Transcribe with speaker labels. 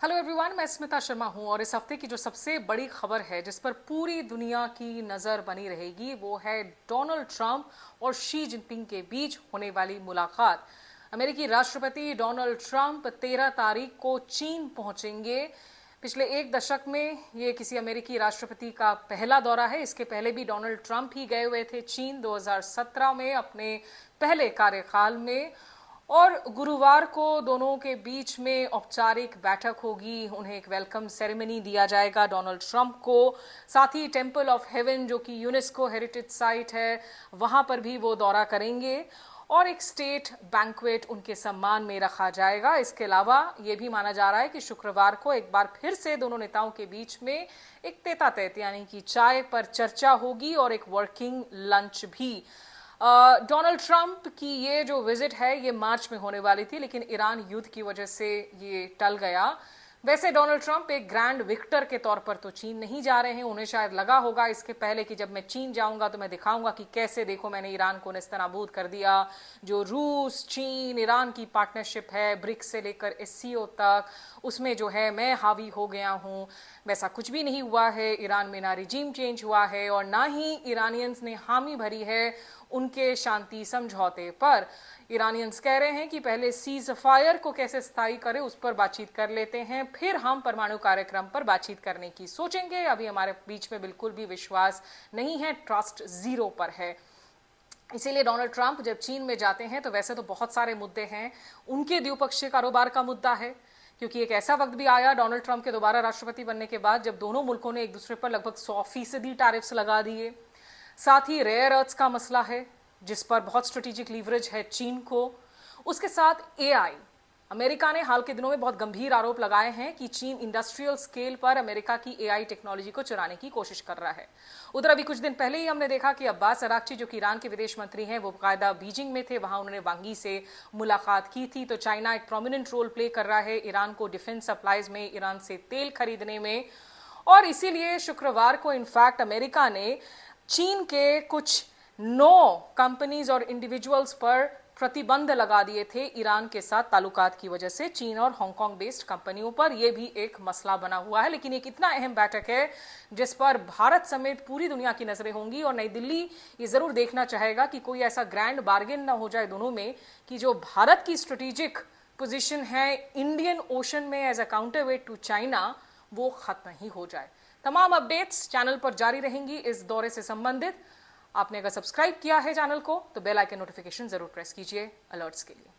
Speaker 1: Hello everyone, मैं स्मिता शर्मा हूं और इस हफ्ते की जो सबसे बड़ी खबर है जिस पर पूरी दुनिया की नजर बनी रहेगी वो है डोनाल्ड ट्रंप और शी जिनपिंग के बीच होने वाली मुलाकात। अमेरिकी राष्ट्रपति डोनाल्ड ट्रंप 13 तारीख को चीन पहुंचेंगे। पिछले एक दशक में ये किसी अमेरिकी राष्ट्रपति का पहला दौरा है। इसके पहले भी डोनाल्ड ट्रंप ही गए हुए थे चीन 2017 में अपने पहले कार्यकाल में। और गुरुवार को दोनों के बीच में औपचारिक बैठक होगी, उन्हें एक वेलकम सेरेमनी दिया जाएगा डोनाल्ड ट्रंप को। साथ ही टेम्पल ऑफ हेवन जो कि यूनेस्को हेरिटेज साइट है वहां पर भी वो दौरा करेंगे और एक स्टेट बैंक्वेट उनके सम्मान में रखा जाएगा। इसके अलावा ये भी माना जा रहा है कि शुक्रवार को एक बार फिर से दोनों नेताओं के बीच में एक तेता तेत यानी कि चाय पर चर्चा होगी और एक वर्किंग लंच भी। डोनाल्ड ट्रंप की ये जो विजिट है ये मार्च में होने वाली थी, लेकिन ईरान युद्ध की वजह से ये टल गया। वैसे डोनाल्ड ट्रंप एक ग्रैंड विक्टर के तौर पर तो चीन नहीं जा रहे हैं। उन्हें शायद लगा होगा इसके पहले कि जब मैं चीन जाऊंगा तो मैं दिखाऊंगा कि कैसे देखो मैंने ईरान को नेस्तनाबूद कर दिया। जो रूस चीन ईरान की पार्टनरशिप है ब्रिक्स से लेकर एससीओ तक, उसमें जो है मैं हावी हो गया हूं। वैसा कुछ भी नहीं हुआ है। ईरान में ना रिजीम चेंज हुआ है और ना ही ईरानियंस ने हामी भरी है उनके शांति समझौते पर। ईरानियंस कह रहे हैं कि पहले सीज फायर को कैसे स्थायी करें उस पर बातचीत कर लेते हैं, फिर हम परमाणु कार्यक्रम पर बातचीत करने की सोचेंगे। अभी हमारे बीच में बिल्कुल भी विश्वास नहीं है, ट्रस्ट जीरो पर है। इसीलिए डोनाल्ड ट्रंप जब चीन में जाते हैं तो वैसे तो बहुत सारे मुद्दे हैं। उनके द्विपक्षीय कारोबार का मुद्दा है, क्योंकि एक ऐसा वक्त भी आया डोनाल्ड ट्रंप के दोबारा राष्ट्रपति बनने के बाद जब दोनों मुल्कों ने एक दूसरे पर लगभग 100% टैरिफ्स लगा दिए। साथ ही रेयर अर्थ्स का मसला है जिस पर बहुत स्ट्रेटेजिक लीवरेज है चीन को। उसके साथ एआई, अमेरिका ने हाल के दिनों में बहुत गंभीर आरोप लगाए हैं कि चीन इंडस्ट्रियल स्केल पर अमेरिका की एआई टेक्नोलॉजी को चुराने की कोशिश कर रहा है। उधर अभी कुछ दिन पहले ही हमने देखा कि अब्बास अराक्ची जो कि ईरान के विदेश मंत्री हैं वो बाकायदा बीजिंग में थे, वहां उन्होंने वांगी से मुलाकात की थी। तो चाइना एक प्रोमिनेंट रोल प्ले कर रहा है ईरान को डिफेंस सप्लाईज में, ईरान से तेल खरीदने में। और इसीलिए शुक्रवार को इनफैक्ट अमेरिका ने चीन के कुछ 9 कंपनीज और इंडिविजुअल्स पर प्रतिबंध लगा दिए थे ईरान के साथ ताल्लुकात की वजह से। चीन और हांगकांग बेस्ड कंपनियों पर यह भी एक मसला बना हुआ है। लेकिन एक इतना अहम बैठक है जिस पर भारत समेत पूरी दुनिया की नजरें होंगी और नई दिल्ली ये जरूर देखना चाहेगा कि कोई ऐसा ग्रैंड बार्गेन ना हो जाए दोनों में कि जो भारत की स्ट्रेटेजिक पोजीशन है इंडियन ओशन में as a counterweight to China वो खत्म ही हो जाए। तमाम अपडेट्स चैनल पर जारी रहेंगी इस दौरे से संबंधित। आपने अगर सब्सक्राइब किया है चैनल को तो बेल आइकन नोटिफिकेशन जरूर प्रेस कीजिए अलर्ट्स के लिए।